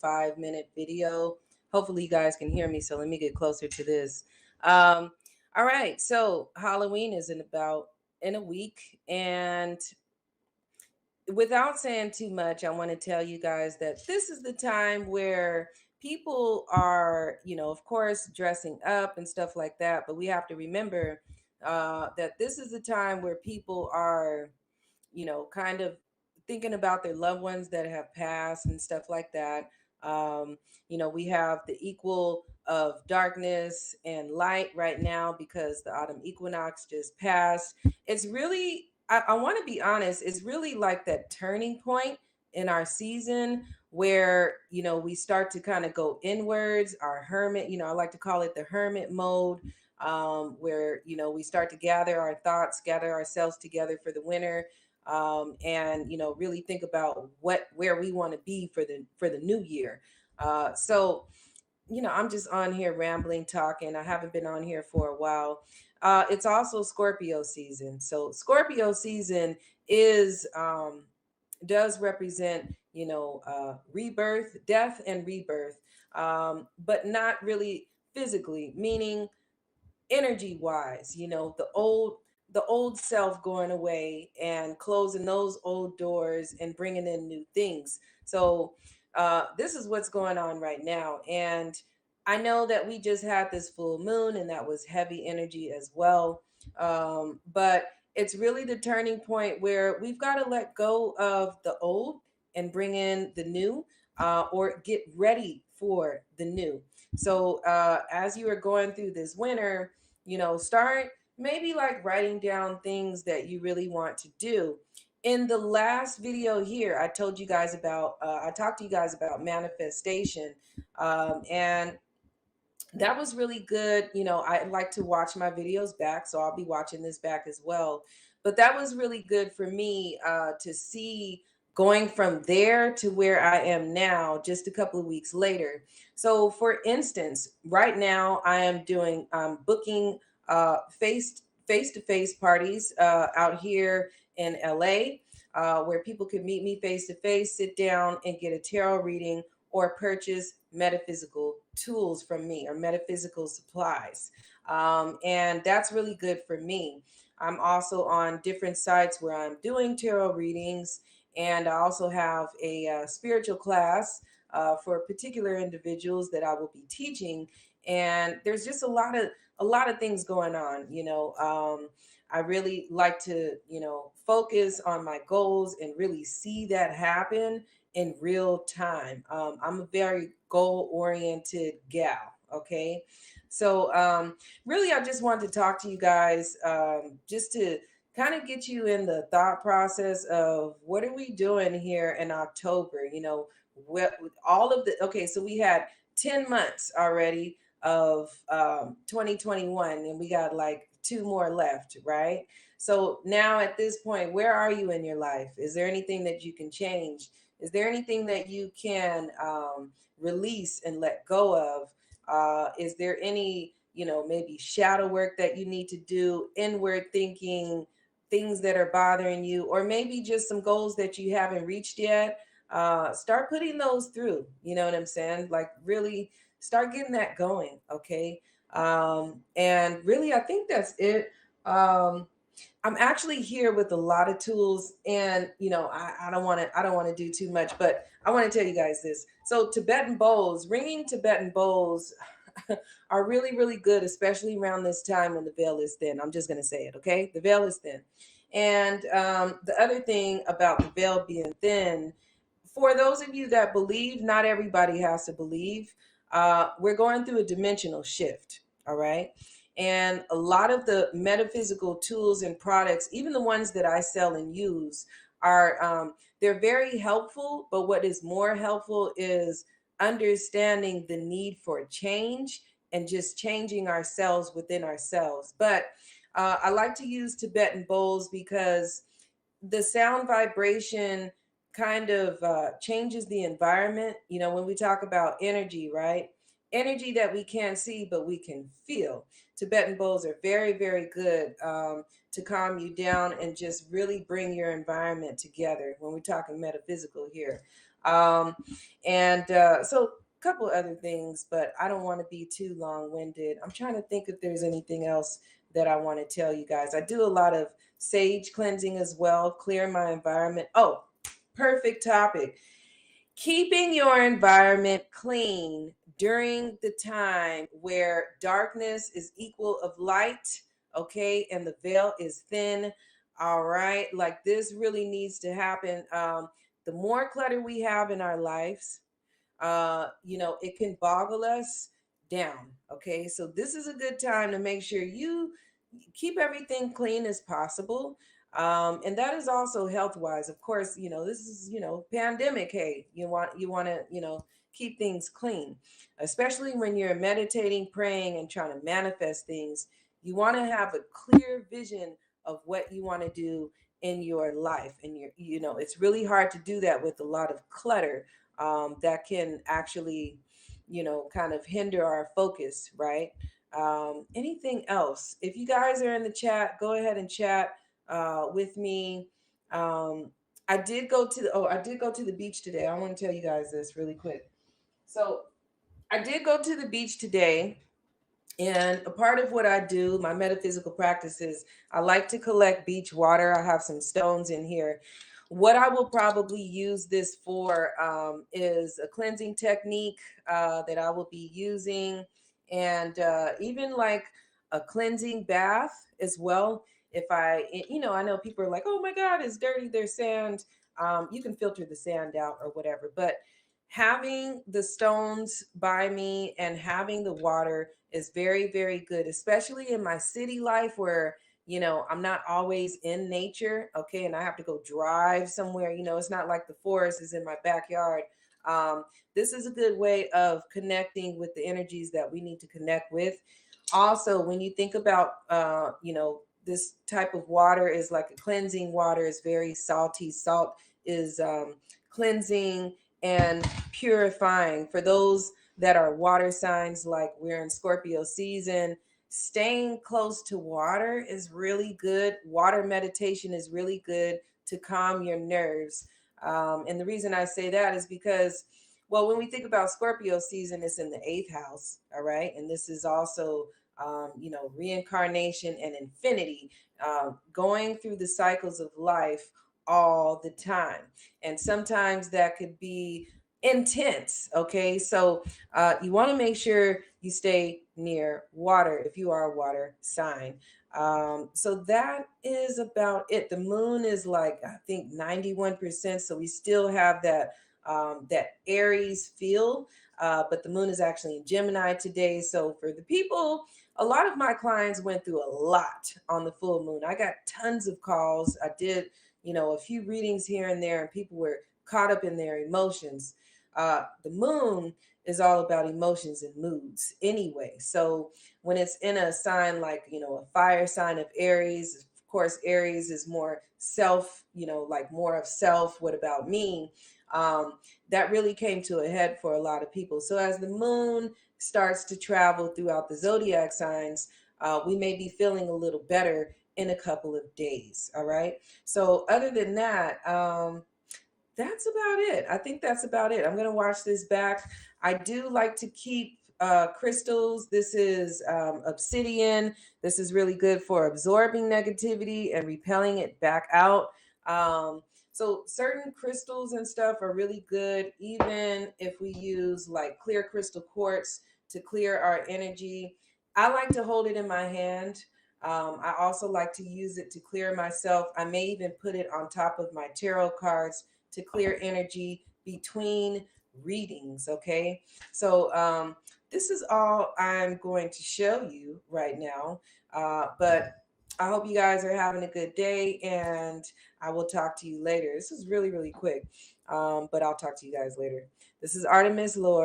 5-minute video. Hopefully you guys can hear me. So let me get closer to this. Um, all right. So Halloween is in a week, and without saying too much, I want to tell you guys that this is the time where people are, of course, dressing up and stuff like that. But we have to remember that this is the time where people are, kind of thinking about their loved ones that have passed and stuff like that. Um, we have the equal of darkness and light right now because the autumn equinox just passed. It's really, I want to be honest, it's really like that turning point in our season where, we start to kind of go inwards, our hermit, I like to call it the hermit mode. Where we start to gather our thoughts, gather ourselves together for the winter, and really think about where we want to be for the new year. So I'm just on here rambling, talking. I haven't been on here for a while. It's also Scorpio season. So Scorpio season is does represent, rebirth, death, and rebirth, but not really physically, meaning energy wise, the old self going away and closing those old doors and bringing in new things. So this is what's going on right now. And I know that we just had this full moon and that was heavy energy as well. But it's really the turning point where we've got to let go of the old and bring in the new, or get ready for the new. So as you are going through this winter, start maybe like writing down things that you really want to do. In the last video here, I talked to you guys about manifestation. And that was really good. I like to watch my videos back, so I'll be watching this back as well. But that was really good for me to see going from there to where I am now, just a couple of weeks later. So, for instance, right now I am booking face to face parties out here in LA, where people could meet me face to face, sit down, and get a tarot reading or purchase metaphysical tools from me or metaphysical supplies. And that's really good for me. I'm also on different sites where I'm doing tarot readings, and I also have a spiritual class for particular individuals that I will be teaching. And there's just a lot of things going on. I really like to, focus on my goals and really see that happen in real time. I'm a very goal oriented gal. Okay. So, really, I just wanted to talk to you guys, just to kind of get you in the thought process of what are we doing here in October? With all of okay, so we had 10 months already of 2021, and we got like two more left, right? So now at this point, where are you in your life? Is there anything that you can change? Is there anything that you can release and let go of? Is there any, maybe shadow work that you need to do, inward thinking, things that are bothering you, or maybe just some goals that you haven't reached yet? Start putting those through. You know what I'm saying? Like, really start getting that going. Okay. And really, I think that's it. Um, I'm actually here with a lot of tools, and I don't want to do too much, but I want to tell you guys this. So Tibetan bowls, ringing Tibetan bowls are really, really good, especially around this time when the veil is thin. I'm just gonna say it, okay? The veil is thin. And the other thing about the veil being thin, for those of you that believe, not everybody has to believe. We're going through a dimensional shift, all right? And a lot of the metaphysical tools and products, even the ones that I sell and use, they're very helpful. But what is more helpful is understanding the need for change and just changing ourselves within ourselves. But I like to use Tibetan bowls because the sound vibration kind of changes the environment. When we talk about energy, right? Energy that we can't see, but we can feel. Tibetan bowls are very, very good to calm you down and just really bring your environment together when we're talking metaphysical here. So a couple other things, but I don't want to be too long-winded. I'm trying to think if there's anything else that I want to tell you guys. I do a lot of sage cleansing as well, clear my environment. Oh, perfect topic. Keeping your environment clean during the time where darkness is equal of light, okay, and the veil is thin. All right, like this really needs to happen. The more clutter we have in our lives, it can boggle us down. Okay, so this is a good time to make sure you keep everything clean as possible. And that is also health wise. Of course, this is, pandemic. Hey, you want to, keep things clean, especially when you're meditating, praying, and trying to manifest things. You want to have a clear vision of what you want to do in your life. And it's really hard to do that with a lot of clutter that can actually, kind of hinder our focus, right? Anything else? If you guys are in the chat, go ahead and chat with me. Um, I did go to the beach today. I want to tell you guys this really quick. So I did go to the beach today. And a part of what I do, my metaphysical practices, I like to collect beach water. I have some stones in here. What I will probably use this for is a cleansing technique that I will be using, and even like a cleansing bath as well. If I know people are like, oh my God, it's dirty, there's sand. You can filter the sand out or whatever. But having the stones by me and having the water is very, very good, especially in my city life where, I'm not always in nature. Okay. And I have to go drive somewhere. It's not like the forest is in my backyard. Um, this is a good way of connecting with the energies that we need to connect with. Also, when you think about, this type of water is like a cleansing water, is very salty. Salt is cleansing and purifying. For those that are water signs, like we're in Scorpio season, staying close to water is really good. Water meditation is really good to calm your nerves. And the reason I say that is because, well, when we think about Scorpio season, it's in the eighth house, all right? And this is also, reincarnation and infinity, going through the cycles of life all the time. And sometimes that could be intense. Okay. So you want to make sure you stay near water if you are a water sign. So that is about it. The moon is like, I think, 91%. So we still have that Aries feel. But the moon is actually in Gemini today. So for the people, a lot of my clients went through a lot on the full moon. I got tons of calls. I did, a few readings here and there, and people were caught up in their emotions. The moon is all about emotions and moods anyway. So when it's in a sign like, a fire sign of Aries, of course, Aries is more self, like more of self. What about me? That really came to a head for a lot of people. So as the moon starts to travel throughout the zodiac signs, we may be feeling a little better in a couple of days. All right. So other than that, that's about it. I think that's about it. I'm going to watch this back. I do like to keep crystals. This is obsidian. This is really good for absorbing negativity and repelling it back out. So certain crystals and stuff are really good, even if we use like clear crystal quartz to clear our energy. I like to hold it in my hand. I also like to use it to clear myself. I may even put it on top of my tarot cards to clear energy between readings. Okay. So this is all I'm going to show you right now. But I hope you guys are having a good day, and I will talk to you later. This is really, really quick. But I'll talk to you guys later. This is Artemis Lord.